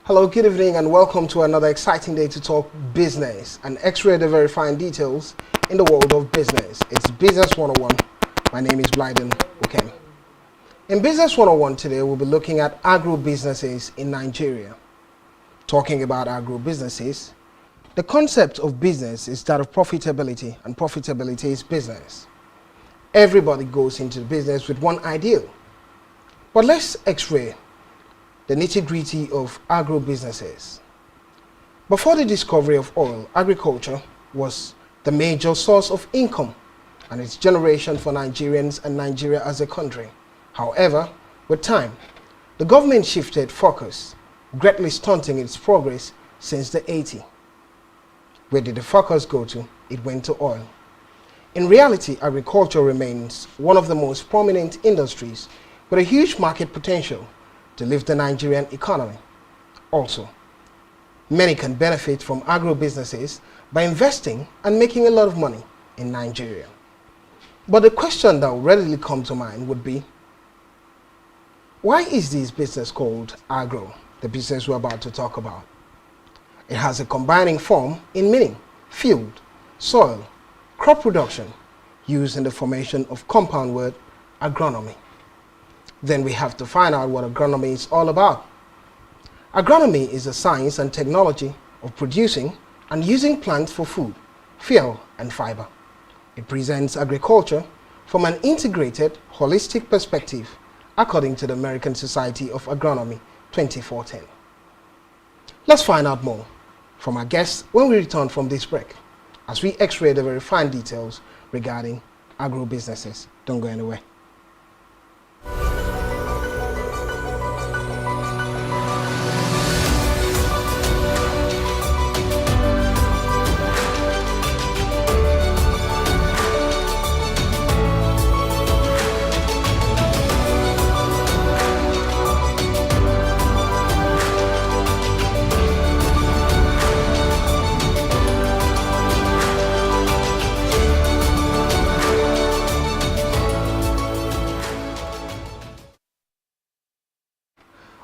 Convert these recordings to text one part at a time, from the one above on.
Hello, good evening, and welcome to another exciting day to talk business and x-ray the very fine details in the world of business. It's Business 101. My name is Blyden Ukem. In Business 101 today, we'll be looking at agro businesses in Nigeria. Talking about agro businesses, the concept of business is that of profitability, and profitability is business. Everybody goes into business with one ideal. But let's x-ray the nitty-gritty of agro businesses. Before the discovery of oil, agriculture was the major source of income and its generation for Nigerians and Nigeria as a country. However, with time, the government shifted focus, greatly stunting its progress since the 80s. Where did the focus go to? It went to oil. In reality, agriculture remains one of the most prominent industries with a huge market potential to lift the Nigerian economy. Also, many can benefit from agro businesses by investing and making a lot of money in Nigeria. But the question that will readily come to mind would be, why is this business called agro, the business we're about to talk about? It has a combining form in meaning, field, soil, crop production, used in the formation of compound word agronomy. Then we have to find out what agronomy is all about. Agronomy is a science and technology of producing and using plants for food, fuel, and fiber. It presents agriculture from an integrated, holistic perspective, according to the American Society of Agronomy 2014. Let's find out more from our guests when we return from this break, as we x-ray the very fine details regarding agro businesses. Don't go anywhere.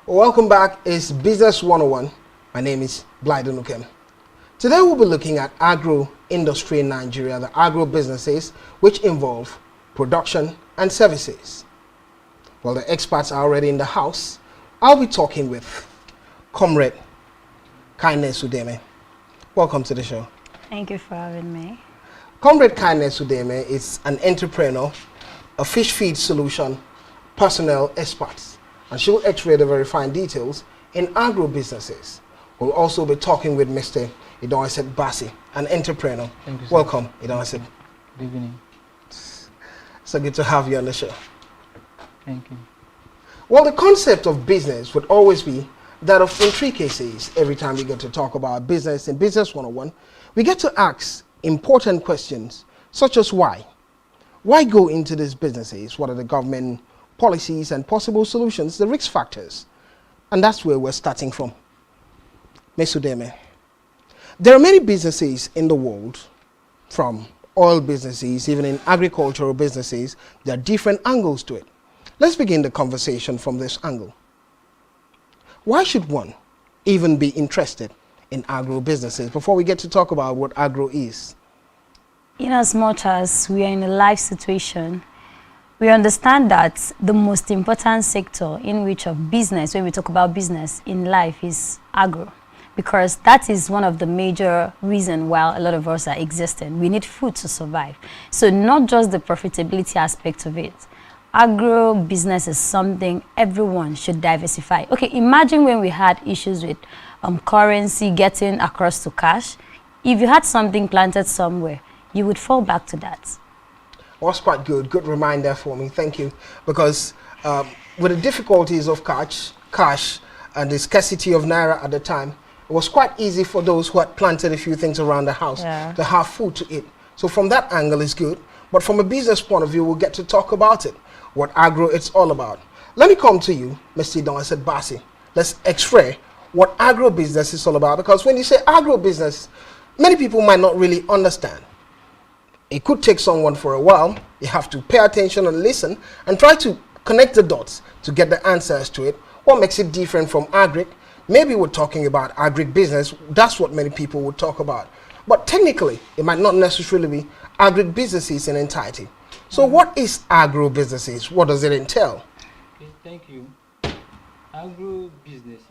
Welcome back. It's Business 101. My name is Blyden Ukem. Today we'll be looking at agro industry in Nigeria, the agro businesses which involve production and services. Well, the experts are already in the house. I'll be talking with Comrade Kindness Udeme. Welcome to the show. Thank you for having me. Comrade Kindness Udeme is an entrepreneur, a fish feed solution personnel expert, and she will x-ray the very fine details in agro businesses. We'll also be talking with Mr. Idonset Basi, an entrepreneur. Thank you, sir. Welcome, Idonset. Good evening. So good to have you on the show. Thank you. Well, the concept of business would always be that of intricacies. Every time we get to talk about business in Business 101, we get to ask important questions such as why. Why go into these businesses? What are the government policies and possible solutions, the risk factors? And that's where we're starting from. Ms. Udeme, there are many businesses in the world, from oil businesses, even in agricultural businesses. There are different angles to it. Let's begin the conversation from this angle. Why should one even be interested in agro businesses before we get to talk about what agro is? In as much as we are in a life situation, we understand that the most important sector in which of business, when we talk about business in life, is agro. Because that is one of the major reasons why a lot of us are existing. We need food to survive. So not just the profitability aspect of it. Agro business is something everyone should diversify. Okay, imagine when we had issues with currency getting across to cash. If you had something planted somewhere, you would fall back to that. Well, that's quite good. Good reminder for me. Thank you. Because with the difficulties of cash and the scarcity of naira at the time, it was quite easy for those who had planted a few things around the house to have food to eat. So from that angle, it's good. But from a business point of view, we'll get to talk about it, what agro it's all about. Let me come to you, Mr. Idonset Basi. Let's x-ray what agro business is all about. Because when you say agro business, many people might not really understand. It could take someone for a while. You have to pay attention and listen and try to connect the dots to get the answers to it. What makes it different from agric? maybe we're talking about agribusiness. That's what many people would talk about. But technically, it might not necessarily be agribusinesses in entirety. So what is agro-businesses? What does it entail? Okay, thank you. Agro businesses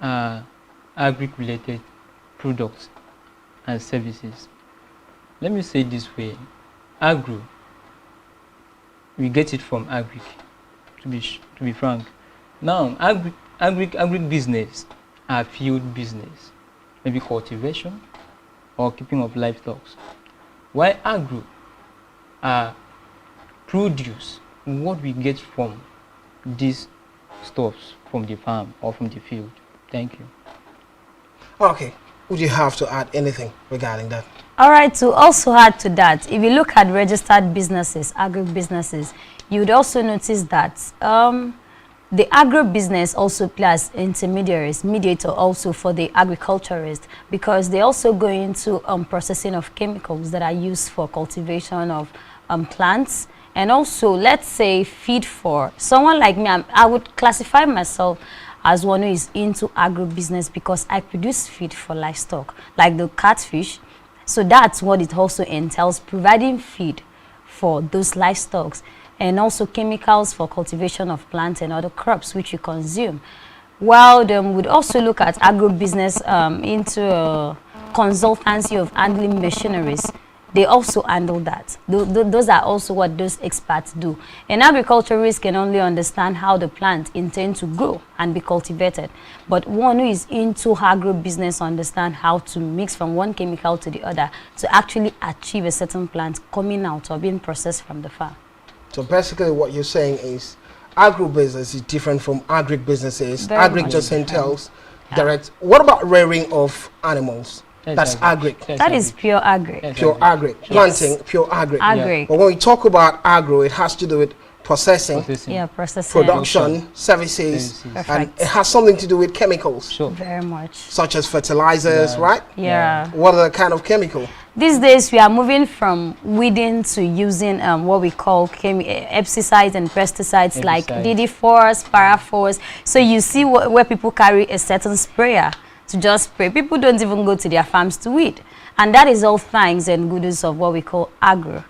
are agri-related products and services. Let me say it this way. Agro, we get it from agric, to be frank. Now, agri-business are field business, maybe cultivation or keeping of livestock. While agro are produce, what we get from these stuffs from the farm or from the field. Thank you. Okay. Would you have to add anything regarding that? All right, to also add to that, if you look at registered businesses, agribusinesses, you would also notice that the agribusiness also plays intermediaries, mediator also for the agriculturist, because they also go into processing of chemicals that are used for cultivation of plants, and also, let's say, feed for someone like me. I would classify myself as one who is into agribusiness because I produce feed for livestock, like the catfish. So that's what it also entails, providing feed for those livestock, and also chemicals for cultivation of plants and other crops which you consume. While they would also look at agribusiness into consultancy of handling machineries. They also handle that. Those are also what those experts do. And agriculturists can only understand how the plant intends to grow and be cultivated. But one who is into agribusiness understand how to mix from one chemical to the other to actually achieve a certain plant coming out or being processed from the farm. So basically what you're saying is agribusiness is different from agribusinesses. Agric just entails direct. What about rearing of animals? That's agric. That is pure agric. Pure agric. Planting, pure agric. Agric. But when we talk about agro, it has to do with processing, Yeah, processing. production, services, and Perfect. it has something to do with chemicals, Sure. Very much. such as fertilizers, right? Yeah. What are the kind of chemical? These days, we are moving from weeding to using what we call herbicides and pesticides like DD4s, Paraphos. So you see where people carry a certain sprayer to just spray. People don't even go to their farms to weed. And that is all thanks and goodness of what we call agro.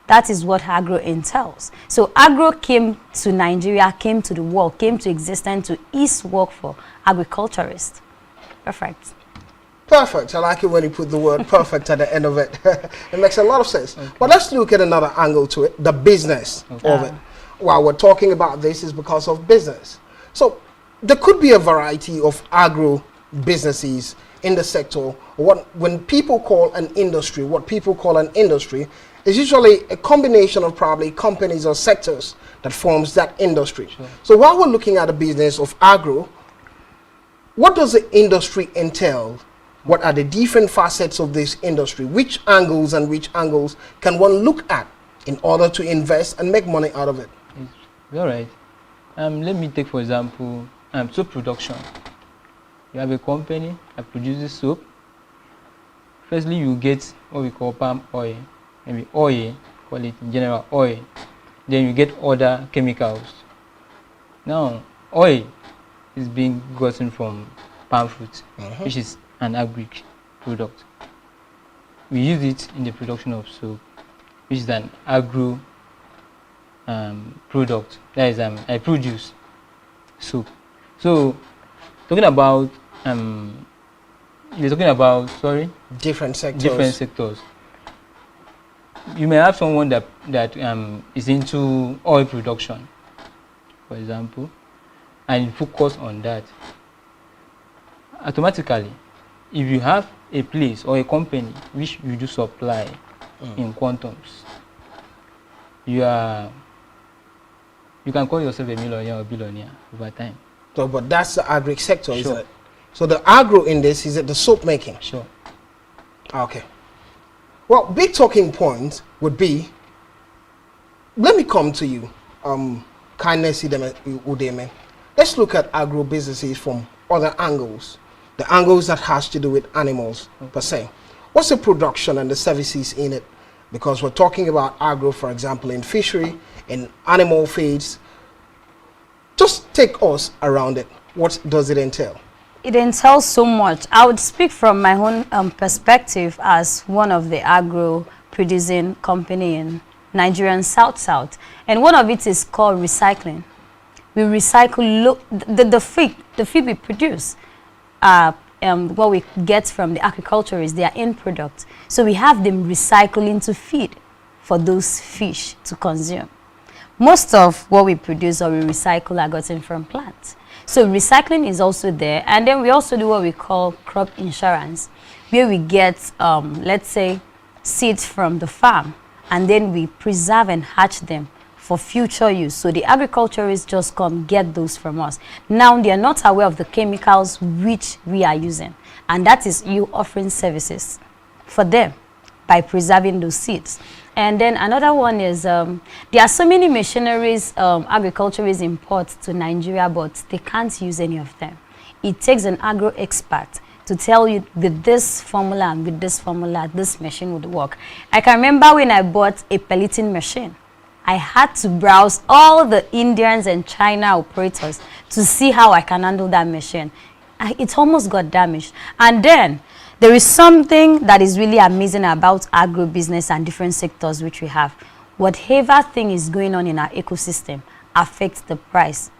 That is what agro entails. So agro came to Nigeria, came to the world, came to existence to ease work for agriculturists. Perfect. Perfect. I like it when you put the word perfect at the end of it. It makes a lot of sense. Okay. But let's look at another angle to it, the business of it. While we're talking about this is because of business. So there could be a variety of agro businesses in the sector. When people call an industry, what people call an industry is usually a combination of probably companies or sectors that forms that industry. Sure. So while we're looking at the business of agro, what does the industry entail? What are the different facets of this industry? Which angles can one look at in order to invest and make money out of it? All right. Let me take, for example, soap production. You have a company that produces soap. Firstly, you get what we call palm oil, maybe oil, call it in general oil. Then you get other chemicals. Now, oil is being gotten from palm fruit, which is an agric product. We use it in the production of soap, which is an agro product. That is, I produce soap. So, talking about different sectors. You may have someone that is into oil production, for example, and focus on that. Automatically, if you have a place or a company which you do supply in quantums, you can call yourself a millionaire or billionaire over time. So, but that's the agric sector, Sure. isn't it? So the agro in this is the soap making. Sure. Okay. Well, big talking point would be, let me come to you, Kindness Udeme. Let's look at agro businesses from other angles, the angles that has to do with animals per se. What's the production and the services in it? Because we're talking about agro, for example, in fishery, in animal feeds. Just take us around it. What does it entail? It entails so much. I would speak from my own perspective as one of the agro producing company in Nigerian South. And one of it is called recycling. We recycle the feed we produce. What we get from the agriculture is their end product. So we have them recycle into feed for those fish to consume. Most of what we produce or we recycle are gotten from plants. So recycling is also there. And then we also do what we call crop insurance, where we get, let's say, seeds from the farm, and then we preserve and hatch them for future use. So the agriculturists just come get those from us. Now they are not aware of the chemicals which we are using. And that is you offering services for them by preserving those seeds. And then another one is, there are so many machineries agriculturists import to Nigeria, but they can't use any of them. It takes an agro expert to tell you with this formula and with this formula, this machine would work. I can remember when I bought a pelleting machine, I had to browse all the Indians and China operators to see how I can handle that machine. It almost got damaged. And then there is something that is really amazing about agro business and different sectors which we have. Whatever thing is going on in our ecosystem affects the price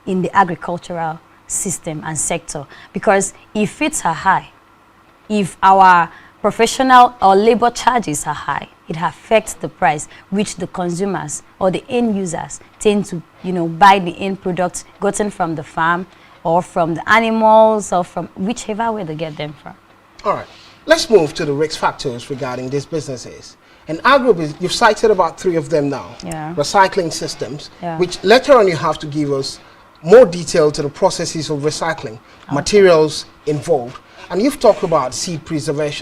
in the agricultural system and sector. Because if fees are high, if our professional or labor charges are high, it affects the price which the consumers or the end users tend to, buy the end products gotten from the farm or from the animals or from whichever way they get them from. All right, let's move to the risk factors regarding these businesses. And agro, you've cited about 3 of them now. Yeah. Recycling systems, Yeah. which later on you have to give us more detail to the processes of recycling, materials involved. And you've talked about seed preservation.